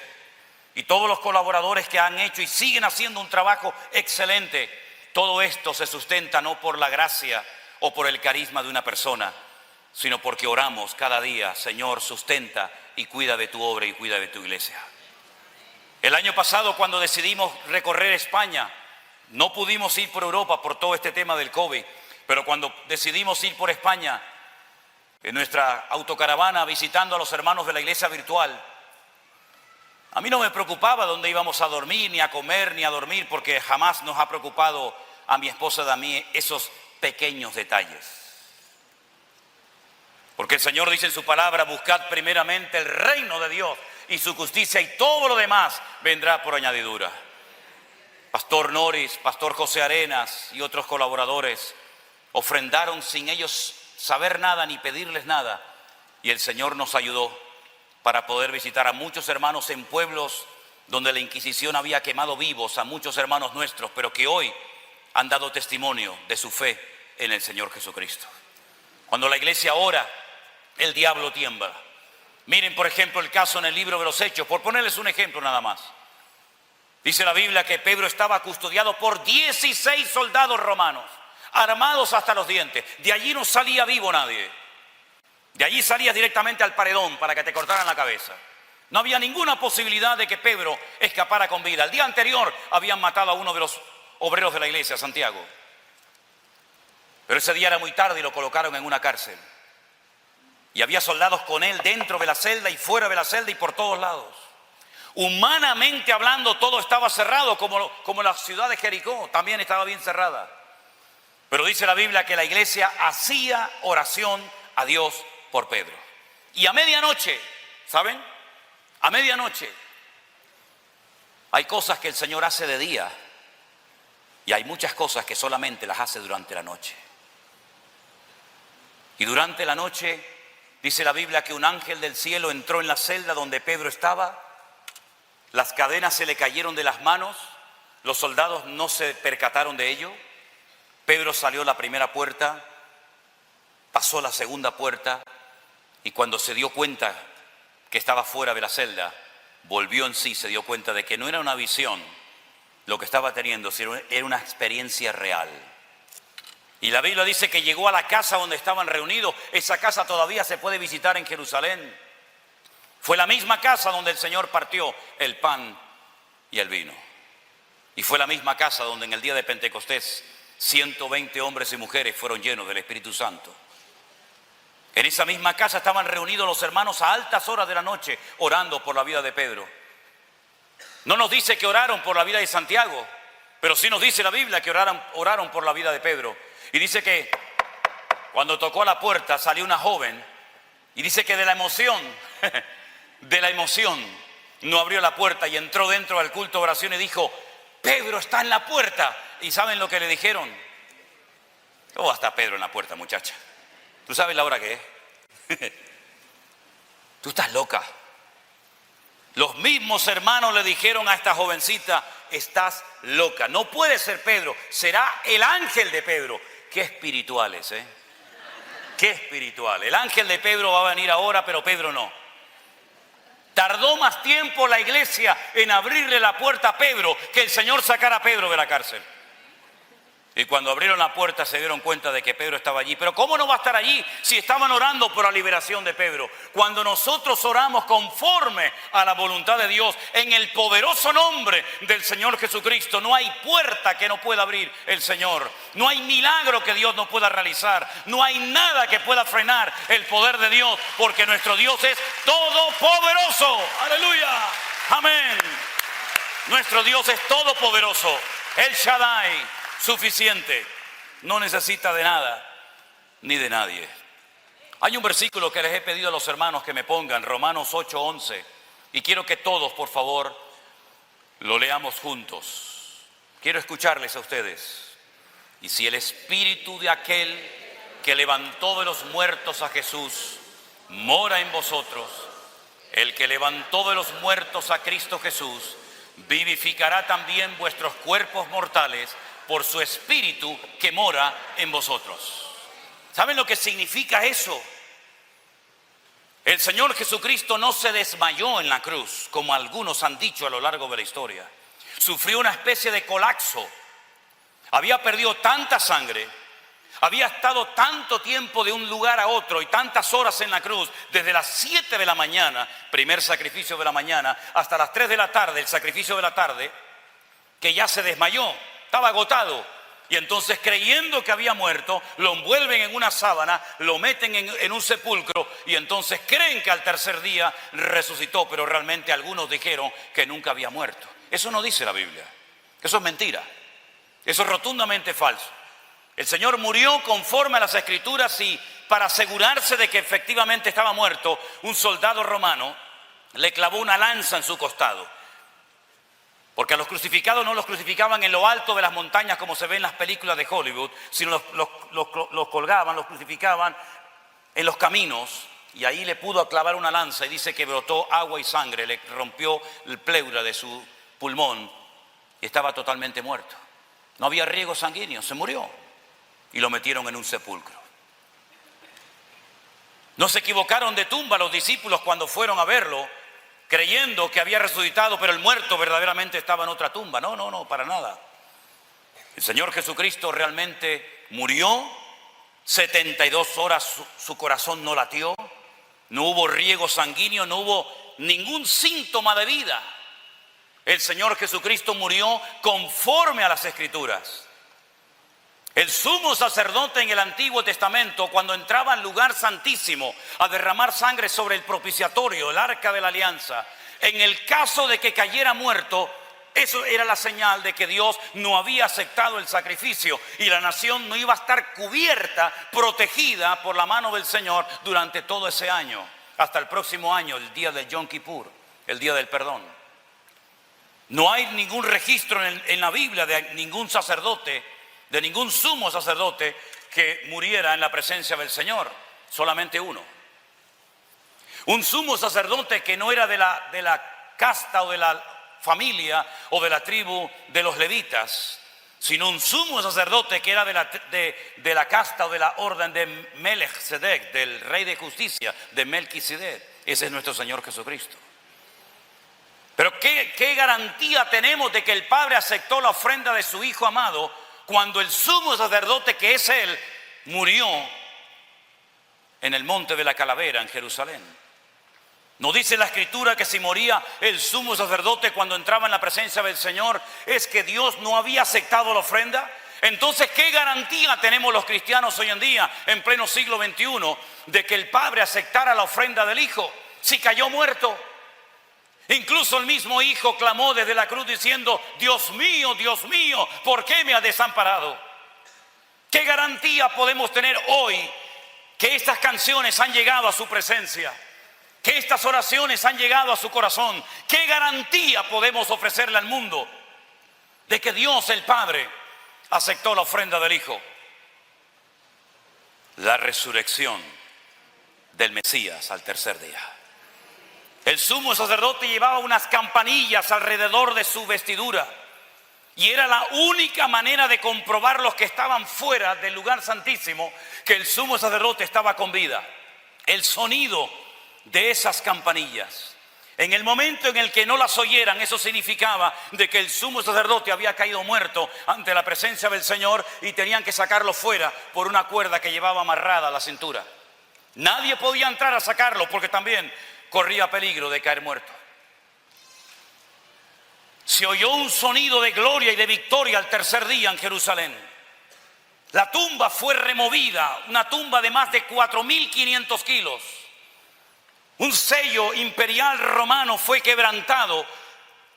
y todos los colaboradores que han hecho y siguen haciendo un trabajo excelente, todo esto se sustenta no por la gracia o por el carisma de una persona, sino porque oramos cada día: Señor, sustenta y cuida de tu obra y cuida de tu iglesia. El año pasado, cuando decidimos recorrer España, no pudimos ir por Europa por todo este tema del COVID, pero cuando decidimos ir por España, en nuestra autocaravana, visitando a los hermanos de la iglesia virtual, a mí no me preocupaba dónde íbamos a dormir, ni a comer, ni a dormir, porque jamás nos ha preocupado a mi esposa y a mí esos pequeños detalles. Porque el Señor dice en su palabra: buscad primeramente el reino de Dios y su justicia, y todo lo demás vendrá por añadidura. Pastor Norris, Pastor José Arenas y otros colaboradores ofrendaron sin ellos saber nada ni pedirles nada, y el Señor nos ayudó para poder visitar a muchos hermanos en pueblos donde la Inquisición había quemado vivos a muchos hermanos nuestros, pero que hoy han dado testimonio de su fe en el Señor Jesucristo. Cuando la iglesia ora, el diablo tiembla. Miren, por ejemplo, el caso en el libro de los Hechos, por ponerles un ejemplo nada más. Dice la Biblia que Pedro estaba custodiado por 16 soldados romanos, armados hasta los dientes. De allí no salía vivo nadie. De allí salías directamente al paredón para que te cortaran la cabeza. No había ninguna posibilidad de que Pedro escapara con vida. El día anterior habían matado a uno de los obreros de la iglesia, Santiago. Pero ese día era muy tarde y lo colocaron en una cárcel. Y había soldados con él dentro de la celda y fuera de la celda y por todos lados. Humanamente hablando, todo estaba cerrado, como la ciudad de Jericó, también estaba bien cerrada. Pero dice la Biblia que la iglesia hacía oración a Dios por Pedro. Y a medianoche, ¿saben? A medianoche hay cosas que el Señor hace de día y hay muchas cosas que solamente las hace durante la noche. Y durante la noche dice la Biblia que un ángel del cielo entró en la celda donde Pedro estaba. Las cadenas se le cayeron de las manos. Los soldados no se percataron de ello. Pedro salió a la primera puerta, pasó la segunda puerta, y cuando se dio cuenta que estaba fuera de la celda, volvió en sí, se dio cuenta de que no era una visión lo que estaba teniendo, sino era una experiencia real. Y la Biblia dice que llegó a la casa donde estaban reunidos. Esa casa todavía se puede visitar en Jerusalén. Fue la misma casa donde el Señor partió el pan y el vino. Y fue la misma casa donde en el día de Pentecostés 120 hombres y mujeres fueron llenos del Espíritu Santo. En esa misma casa estaban reunidos los hermanos a altas horas de la noche orando por la vida de Pedro. No nos dice que oraron por la vida de Santiago, pero sí nos dice la Biblia que oraron por la vida de Pedro. Y dice que cuando tocó a la puerta salió una joven y dice que de la emoción no abrió la puerta y entró dentro del culto de oración y dijo: Pedro está en la puerta. ¿Y saben lo que le dijeron? Oh, hasta Pedro en la puerta, muchacha. ¿Tú sabes la hora que es? Tú estás loca. Los mismos hermanos le dijeron a esta jovencita: estás loca, no puede ser Pedro, será el ángel de Pedro. Qué espirituales, ¿eh? Qué espiritual. El ángel de Pedro va a venir ahora, pero Pedro no. Tardó más tiempo la iglesia en abrirle la puerta a Pedro que el Señor sacara a Pedro de la cárcel. Y cuando abrieron la puerta se dieron cuenta de que Pedro estaba allí. Pero ¿cómo no va a estar allí si estaban orando por la liberación de Pedro? Cuando nosotros oramos conforme a la voluntad de Dios, en el poderoso nombre del Señor Jesucristo, no hay puerta que no pueda abrir el Señor. No hay milagro que Dios no pueda realizar. No hay nada que pueda frenar el poder de Dios, porque nuestro Dios es todopoderoso. ¡Aleluya! ¡Amén! Nuestro Dios es todopoderoso. El Shaddai, suficiente, no necesita de nada ni de nadie. Hay un versículo que les he pedido a los hermanos que me pongan, Romanos 8:11, y quiero que todos, por favor, lo leamos juntos. Quiero escucharles a ustedes. Y si el espíritu de aquel que levantó de los muertos a Jesús mora en vosotros, el que levantó de los muertos a Cristo Jesús vivificará también vuestros cuerpos mortales por su espíritu que mora en vosotros. ¿Saben lo que significa eso? El Señor Jesucristo no se desmayó en la cruz, como algunos han dicho a lo largo de la historia. Sufrió una especie de colapso. Había perdido tanta sangre, Había estado tanto tiempo de un lugar a otro y tantas horas en la cruz, desde las 7 de la mañana, primer sacrificio de la mañana, hasta las 3 de la tarde, el sacrificio de la tarde, que ya se desmayó, estaba agotado. Y entonces, creyendo que había muerto, lo envuelven en una sábana, lo meten en un sepulcro, y entonces creen que al tercer día resucitó, pero realmente algunos dijeron que nunca había muerto. Eso no dice la Biblia, eso es mentira, eso es rotundamente falso. El Señor murió conforme a las Escrituras, y para asegurarse de que efectivamente estaba muerto, un soldado romano le clavó una lanza en su costado. Porque a los crucificados no los crucificaban en lo alto de las montañas como se ve en las películas de Hollywood, sino los colgaban, los crucificaban en los caminos, y ahí le pudo clavar una lanza y dice que brotó agua y sangre, le rompió el pleura de su pulmón y estaba totalmente muerto. No había riego sanguíneo, se murió y lo metieron en un sepulcro. No se equivocaron de tumba los discípulos cuando fueron a verlo, creyendo que había resucitado, pero el muerto verdaderamente estaba en otra tumba. No, para nada. El Señor Jesucristo realmente murió, 72 horas su corazón no latió, no hubo riego sanguíneo, no hubo ningún síntoma de vida. El Señor Jesucristo murió conforme a las Escrituras. El sumo sacerdote en el Antiguo Testamento, cuando entraba al lugar santísimo a derramar sangre sobre el propiciatorio, el arca de la alianza, en el caso de que cayera muerto, eso era la señal de que Dios no había aceptado el sacrificio y la nación no iba a estar cubierta, protegida por la mano del Señor durante todo ese año, hasta el próximo año, el día de Yom Kippur, el día del perdón. No hay ningún registro en la Biblia de ningún sacerdote, de ningún sumo sacerdote que muriera en la presencia del Señor, solamente uno. Un sumo sacerdote que no era de la casta o de la familia o de la tribu de los levitas, sino un sumo sacerdote que era de la casta o de la orden de Melchizedek, del rey de justicia, de Melquisedec. Ese es nuestro Señor Jesucristo. Pero ¿qué garantía tenemos de que el Padre aceptó la ofrenda de su Hijo amado cuando el sumo sacerdote, que es Él, murió en el monte de la calavera en Jerusalén? ¿No dice la Escritura que si moría el sumo sacerdote cuando entraba en la presencia del Señor, es que Dios no había aceptado la ofrenda? Entonces, ¿qué garantía tenemos los cristianos hoy en día, en pleno siglo XXI, de que el Padre aceptara la ofrenda del Hijo si cayó muerto? Incluso el mismo Hijo clamó desde la cruz diciendo: Dios mío, ¿por qué me has desamparado? ¿Qué garantía podemos tener hoy que estas canciones han llegado a su presencia? Que estas oraciones han llegado a su corazón. ¿Qué garantía podemos ofrecerle al mundo de que Dios el Padre aceptó la ofrenda del Hijo? La resurrección del Mesías al tercer día. El sumo sacerdote llevaba unas campanillas alrededor de su vestidura, y era la única manera de comprobar los que estaban fuera del lugar santísimo que el sumo sacerdote estaba con vida. El sonido de esas campanillas, en el momento en el que no las oyeran, eso significaba de que el sumo sacerdote había caído muerto ante la presencia del Señor y tenían que sacarlo fuera por una cuerda que llevaba amarrada a la cintura. Nadie podía entrar a sacarlo porque también corría peligro de caer muerto. Se oyó un sonido de gloria y de victoria al tercer día en Jerusalén. La tumba fue removida, una tumba de más de 4.500 kilos. Un sello imperial romano fue quebrantado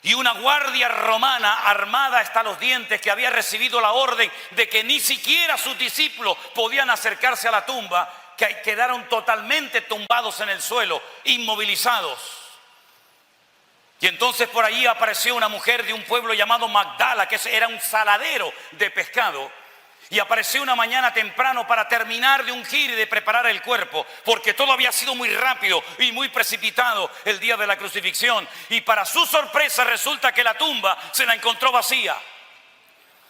y una guardia romana armada hasta los dientes, que había recibido la orden de que ni siquiera sus discípulos podían acercarse a la tumba, que quedaron totalmente tumbados en el suelo, inmovilizados. Y entonces por allí apareció una mujer de un pueblo llamado Magdala, que era un saladero de pescado, y apareció una mañana temprano para terminar de ungir y de preparar el cuerpo, porque todo había sido muy rápido y muy precipitado el día de la crucifixión. Y para su sorpresa resulta que la tumba se la encontró vacía.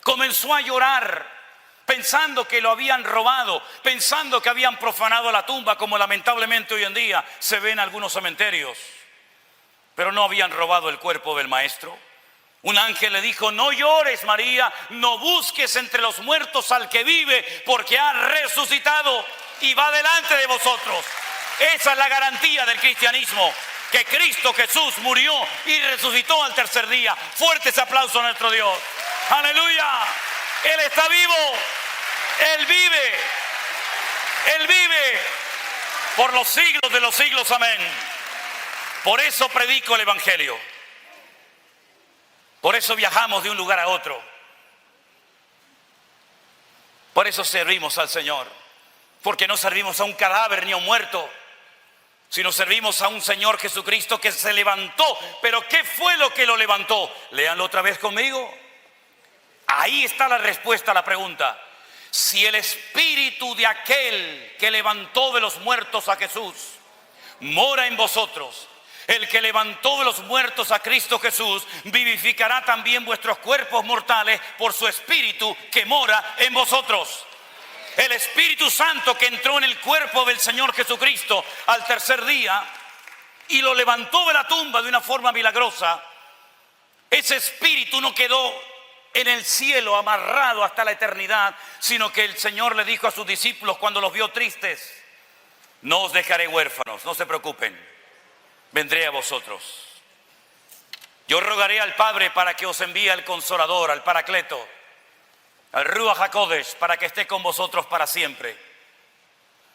Comenzó a llorar, pensando que lo habían robado, pensando que habían profanado la tumba, como lamentablemente hoy en día se ve en algunos cementerios. Pero no habían robado el cuerpo del Maestro, Un ángel le dijo: no llores, María, no busques entre los muertos al que vive, porque ha resucitado y va delante de vosotros. Esa es la garantía del cristianismo, que Cristo Jesús murió y resucitó al tercer día. Fuerte ese aplauso a nuestro Dios. ¡Aleluya! Él está vivo, Él vive por los siglos de los siglos. Amén. Por eso predico el Evangelio. Por eso viajamos de un lugar a otro. Por eso servimos al Señor. Porque no servimos a un cadáver ni a un muerto, sino servimos a un Señor Jesucristo que se levantó. Pero ¿qué fue lo que lo levantó? Léanlo otra vez conmigo. Ahí está la respuesta a la pregunta. Si el espíritu de aquel que levantó de los muertos a Jesús mora en vosotros, el que levantó de los muertos a Cristo Jesús vivificará también vuestros cuerpos mortales por su espíritu que mora en vosotros. El Espíritu Santo que entró en el cuerpo del Señor Jesucristo al tercer día y lo levantó de la tumba de una forma milagrosa, ese espíritu no quedó en el cielo amarrado hasta la eternidad, sino que el Señor le dijo a sus discípulos cuando los vio tristes: no os dejaré huérfanos, no se preocupen, vendré a vosotros. Yo rogaré al Padre para que os envíe al Consolador, al Paracleto, al Ruach HaKodesh, para que esté con vosotros para siempre.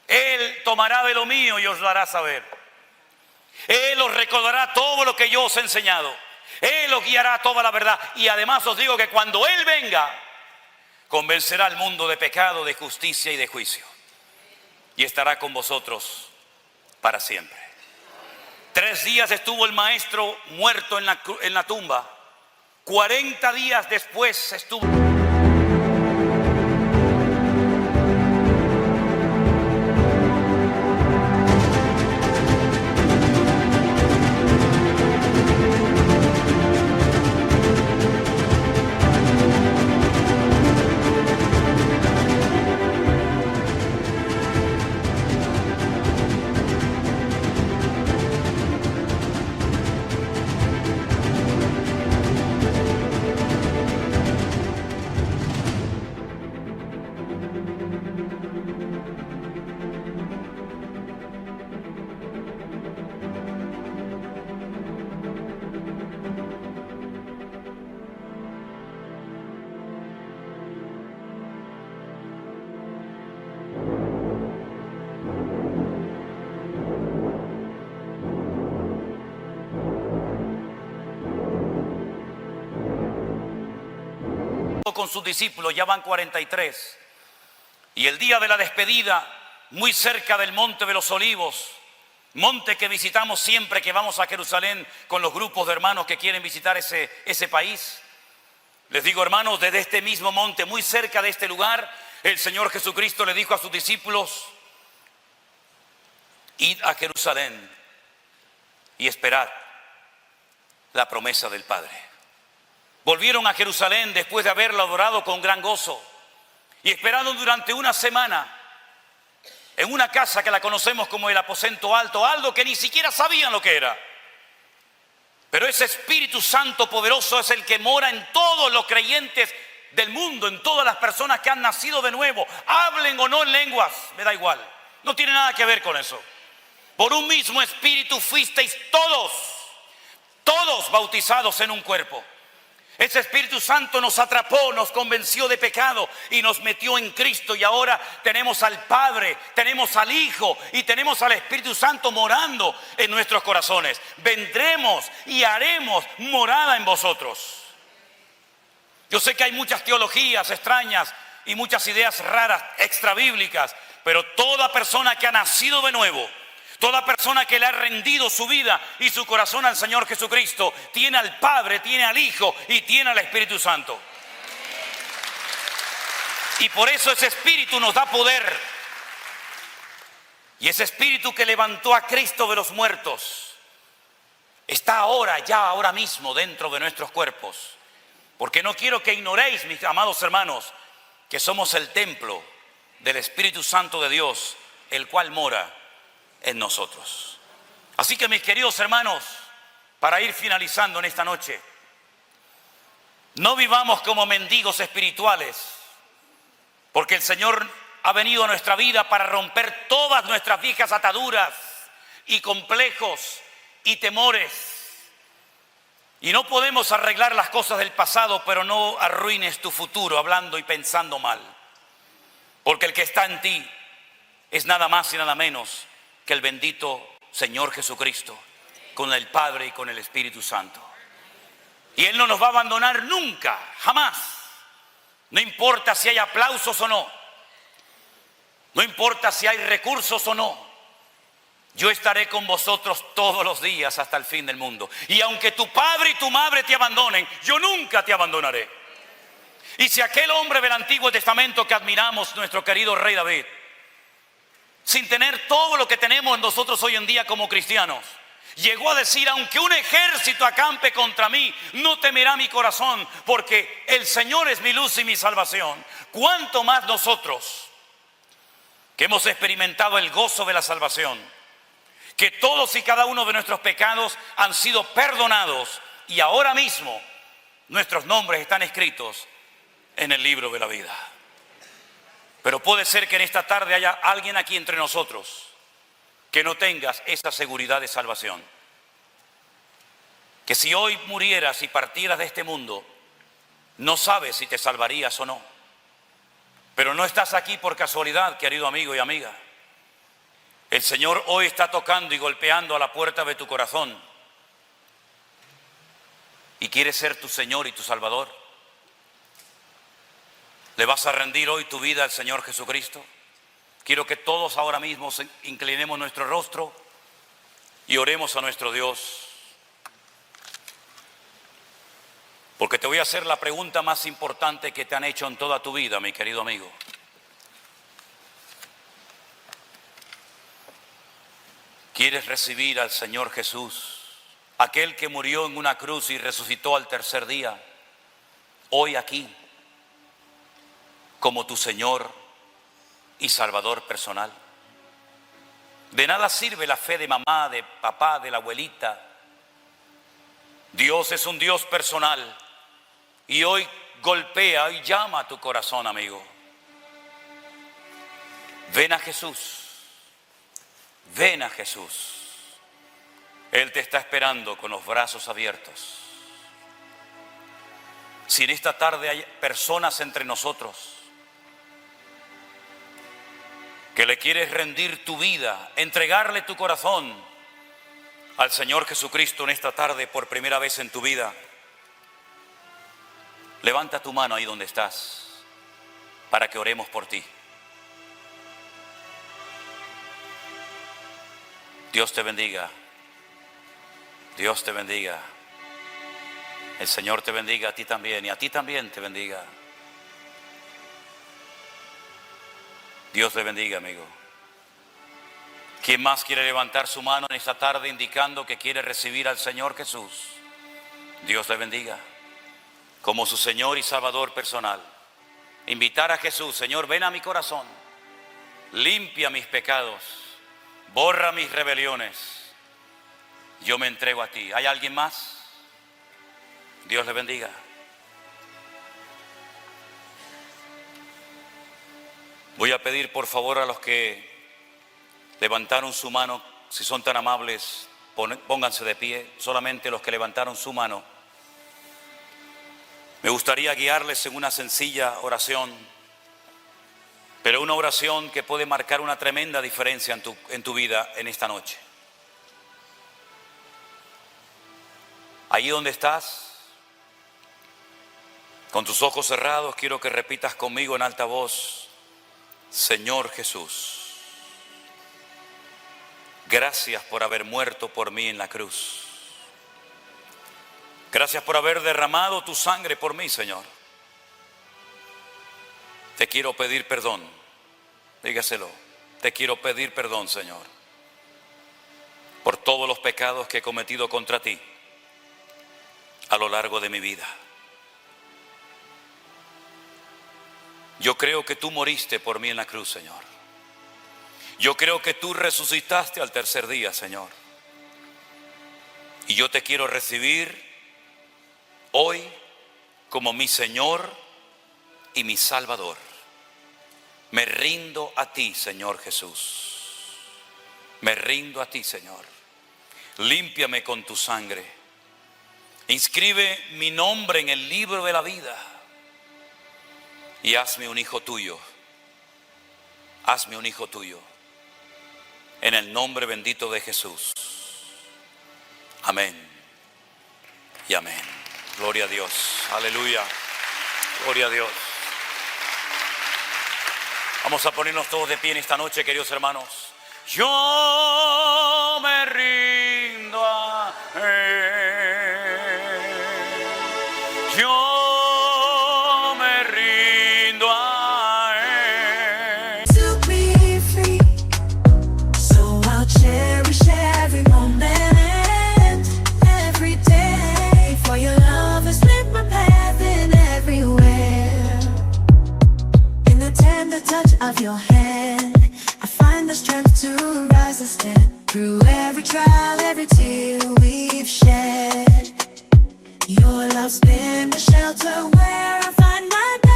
Él tomará de lo mío y os lo hará saber. Él os recordará todo lo que yo os he enseñado. Él os guiará a toda la verdad. Y además os digo que cuando Él venga, convencerá al mundo de pecado, de justicia y de juicio. Y estará con vosotros para siempre. 3 días estuvo el maestro muerto en la tumba. 40 días después estuvo. Con sus discípulos, ya van 43, y el día de la despedida, muy cerca del Monte de los Olivos, monte que visitamos siempre que vamos a Jerusalén con los grupos de hermanos que quieren visitar ese país. Les digo, hermanos, desde este mismo monte, muy cerca de este lugar, el Señor Jesucristo le dijo a sus discípulos: id a Jerusalén y esperad la promesa del Padre. Volvieron a Jerusalén después de haberlo adorado con gran gozo y esperaron durante una semana en una casa que la conocemos como el aposento alto, algo que ni siquiera sabían lo que era. Pero ese Espíritu Santo poderoso es el que mora en todos los creyentes del mundo, en todas las personas que han nacido de nuevo, hablen o no en lenguas, me da igual, no tiene nada que ver con eso. Por un mismo Espíritu fuisteis todos bautizados en un cuerpo. Ese Espíritu Santo nos atrapó, nos convenció de pecado y nos metió en Cristo. Y ahora tenemos al Padre, tenemos al Hijo y tenemos al Espíritu Santo morando en nuestros corazones. Vendremos y haremos morada en vosotros. Yo sé que hay muchas teologías extrañas y muchas ideas raras, extrabíblicas, pero toda persona que ha nacido de nuevo, toda persona que le ha rendido su vida y su corazón al Señor Jesucristo, tiene al Padre, tiene al Hijo y tiene al Espíritu Santo. Y por eso ese Espíritu nos da poder. Y ese Espíritu que levantó a Cristo de los muertos está ahora mismo dentro de nuestros cuerpos. Porque no quiero que ignoréis, mis amados hermanos, que somos el templo del Espíritu Santo de Dios, el cual mora en nosotros. Así que, mis queridos hermanos, para ir finalizando en esta noche, No vivamos como mendigos espirituales, porque el Señor ha venido a nuestra vida para romper todas nuestras viejas ataduras y complejos y temores. Y no podemos arreglar las cosas del pasado, pero no arruines tu futuro hablando y pensando mal. Porque el que está en ti es nada más y nada menos que el bendito Señor Jesucristo, con el Padre y con el Espíritu Santo. Y Él no nos va a abandonar nunca, jamás. No importa si hay aplausos o no. No importa si hay recursos o no. Yo estaré con vosotros todos los días hasta el fin del mundo. Y aunque tu padre y tu madre te abandonen, yo nunca te abandonaré. Y si aquel hombre del Antiguo Testamento que admiramos, nuestro querido rey David, sin tener todo lo que tenemos nosotros hoy en día como cristianos, llegó a decir: aunque un ejército acampe contra mí, no temerá mi corazón, porque el Señor es mi luz y mi salvación. ¿Cuánto más nosotros, que hemos experimentado el gozo de la salvación, que todos y cada uno de nuestros pecados han sido perdonados y ahora mismo nuestros nombres están escritos en el libro de la vida? Pero puede ser que en esta tarde haya alguien aquí entre nosotros que no tengas esa seguridad de salvación. Que si hoy murieras y partieras de este mundo, no sabes si te salvarías o no. Pero no estás aquí por casualidad, querido amigo y amiga. El Señor hoy está tocando y golpeando a la puerta de tu corazón y quiere ser tu Señor y tu Salvador. ¿Le vas a rendir hoy tu vida al Señor Jesucristo? Quiero que todos ahora mismo inclinemos nuestro rostro y oremos a nuestro Dios. Porque te voy a hacer la pregunta más importante que te han hecho en toda tu vida, mi querido amigo. ¿Quieres recibir al Señor Jesús, aquel que murió en una cruz y resucitó al tercer día, hoy aquí, como tu Señor y Salvador personal? De nada sirve la fe de mamá, de papá, de la abuelita. Dios es un Dios personal y hoy golpea y llama a tu corazón, amigo. Ven a Jesús. Ven a Jesús. Él te está esperando con los brazos abiertos. Si en esta tarde hay personas entre nosotros que le quieres rendir tu vida, entregarle tu corazón al Señor Jesucristo en esta tarde por primera vez en tu vida, levanta tu mano ahí donde estás para que oremos por ti. Dios te bendiga. Dios te bendiga. El Señor te bendiga a ti también y a ti también te bendiga. Dios te bendiga, amigo. ¿Quién más quiere levantar su mano en esta tarde indicando que quiere recibir al Señor Jesús? Dios le bendiga. Como su Señor y Salvador personal. Invitar a Jesús: Señor, ven a mi corazón. Limpia mis pecados. Borra mis rebeliones. Yo me entrego a ti. ¿Hay alguien más? Dios le bendiga. Voy a pedir por favor a los que levantaron su mano, si son tan amables, pónganse de pie. Solamente los que levantaron su mano. Me gustaría guiarles en una sencilla oración, pero una oración que puede marcar una tremenda diferencia en tu vida en esta noche. Allí donde estás, con tus ojos cerrados, quiero que repitas conmigo en alta voz: Señor Jesús, gracias por haber muerto por mí en la cruz. Gracias por haber derramado tu sangre por mí, Señor. Te quiero pedir perdón. Dígaselo. Te quiero pedir perdón, Señor, por todos los pecados que he cometido contra ti a lo largo de mi vida. Yo creo que tú moriste por mí en la cruz, Señor. Yo creo que tú resucitaste al tercer día, Señor. Y yo te quiero recibir hoy como mi Señor y mi Salvador. Me rindo a ti, Señor Jesús. Me rindo a ti, Señor. Límpiame con tu sangre. Inscribe mi nombre en el libro de la vida. Y hazme un hijo tuyo. Hazme un hijo tuyo. En el nombre bendito de Jesús. Amén. Y amén. Gloria a Dios. Aleluya. Gloria a Dios. Vamos a ponernos todos de pie en esta noche, queridos hermanos. Yo me rindo a Él. Yo me rindo a Él. To be free, so I'll cherish every moment, every day. For your love has lit my path in everywhere. In the tender touch of your hand, I find the strength to rise and stand. Through every trial, every tear we've shed, your love's been the shelter where I find my bed.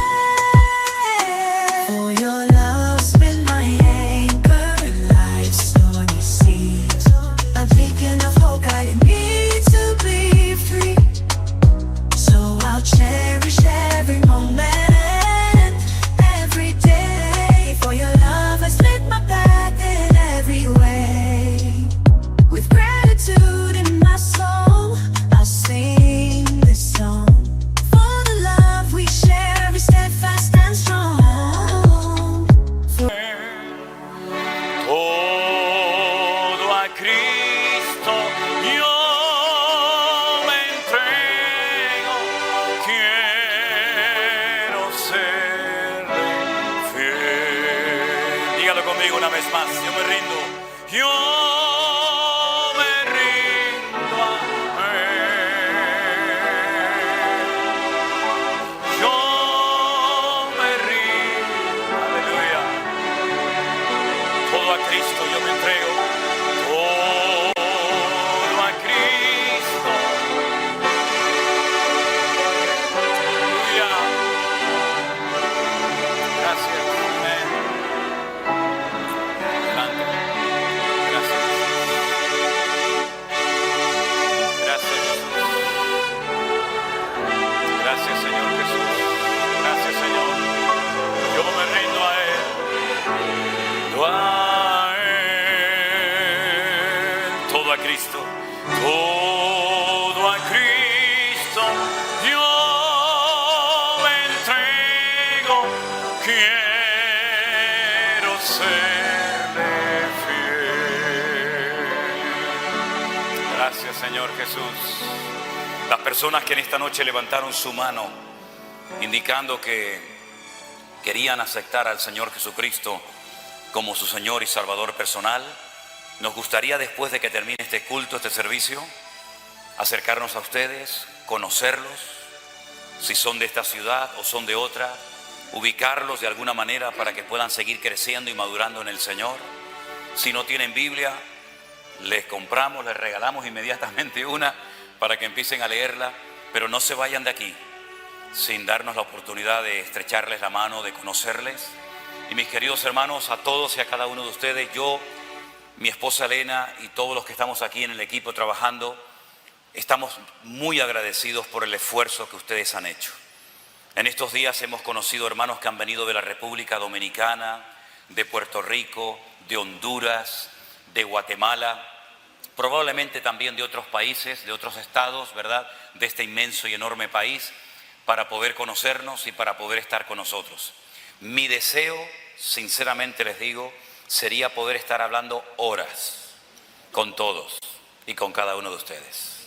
For your love's been my anchor in life's stormy seas, a beacon of hope guiding me to be free. So I'll cherish every moment, every day. For your love has lit my path in every way. With gratitude in my soul, I'll sing this song. For the love we share is steadfast and strong. Todo a Cristo yo me entrego. Quiero serle fiel. Dígalo conmigo una vez más. Yo me rindo. Yo me rindo a Él. Yo me rindo. Aleluya. Todo a Cristo yo me entrego. Todo a Cristo. Aleluya. Gracias. Amén. Adelante. Gracias. Gracias, Jesús. Gracias, Señor Jesús. Gracias, Señor. Yo me rindo a Él. A Él. Todo a Cristo. Todo a Cristo. Yo me entrego. Quiero serle fiel. Gracias, Señor Jesús. Las personas que en esta noche levantaron su mano indicando que querían aceptar al Señor Jesucristo como su Señor y Salvador personal, nos gustaría, después de que termine este culto, este servicio, acercarnos a ustedes, conocerlos, si son de esta ciudad o son de otra, ubicarlos de alguna manera para que puedan seguir creciendo y madurando en el Señor. Si no tienen Biblia, les compramos, les regalamos inmediatamente una para que empiecen a leerla, pero no se vayan de aquí sin darnos la oportunidad de estrecharles la mano, de conocerles. Y mis queridos hermanos, a todos y a cada uno de ustedes, yo, mi esposa Elena y todos los que estamos aquí en el equipo trabajando, estamos muy agradecidos por el esfuerzo que ustedes han hecho. En estos días hemos conocido hermanos que han venido de la República Dominicana, de Puerto Rico, de Honduras, de Guatemala, probablemente también de otros países, de otros estados, ¿verdad?, de este inmenso y enorme país, para poder conocernos y para poder estar con nosotros. Mi deseo, sinceramente les digo, sería poder estar hablando horas con todos y con cada uno de ustedes.